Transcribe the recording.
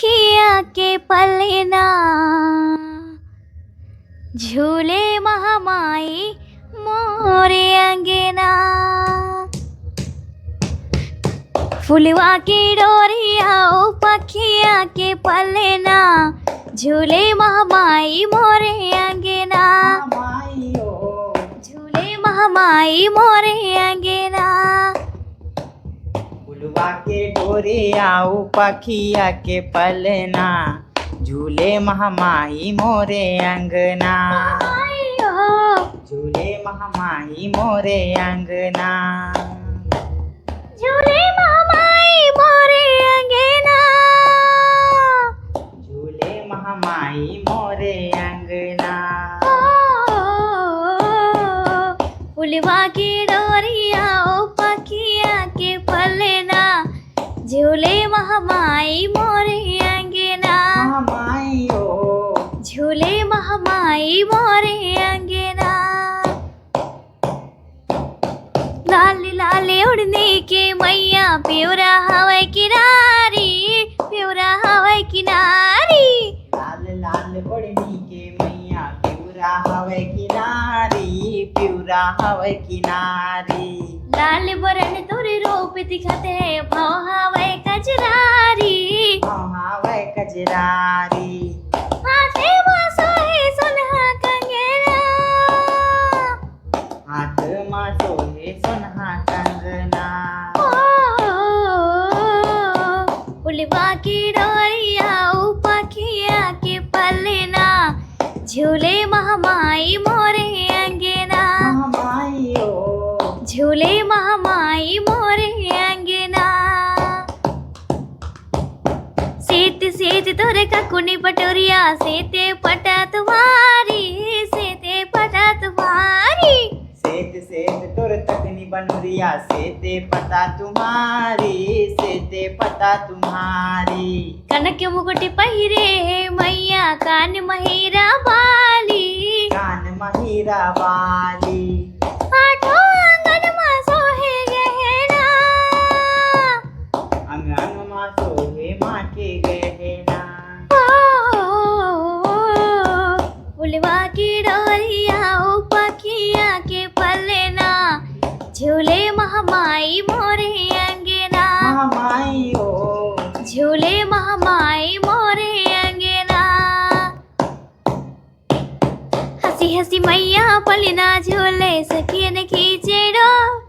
पखिया के पलना झूले महामाई मोरे अंगना। फुलवा की डोरिया ओ पखिया के पलना झूले महामाई मोरे अंगना। झूले महामाई मोरे अंगना। फुलवा के डोरिया ओ पखिया के पलना झूले महामाई मोरे अंगना। झूले महामाई मोरे अंगना। झूले महामाई मोरे अंगना। झूले महामाई मोरे अंगना। फुलवा की डोरिया ओ पखिया के पलना झूले महामाई मोरे अंगना। महामाई ओ झूले महामाई मोरे अंगना। लाल लाल उड़ने के मैया प्योरा हवाई किनारी प्योरा हवाई किनारी। लाल लाल ओढ़नी के मैया प्यूरा हवे किनारी प्यूरा हवे किनारी। लाल बरन तोरे रूप दिखते भाव हवाई कजरारी हवे कजरारी। हाथे बासो है सुनहा कंगना। हाथ मा सोहे सुनहा कंगना। फुलवा की डोरिया ओ पखिया के पलना झूले महामाई मोरे अंगना। महामाई ओ झूले महामाई मोरे अंगना। सेत सेत तोरे ककुनी पटोरिया सेते पटा तुम्हारी सेते पटा तुम्हारी। सेत सेत तुर तकनी बनूरिया सेते पता तुम्हारी सेते पता तुम्हारी। कनक मुकुट पहिरे मैया कान महिरा वाली कान महिरा वाली। आठो आंगन मा सोहे गहना। अंग अंग मा सोहे माँ के गहना। फुलवा की डोरिया ओ पखिया के पलना झूले महामाई मोरे अंगना। महामाई ओ झूले महामाई मोरे अंगना। हंसी हंसी मैया पलना झूले सखियन खींचे डोर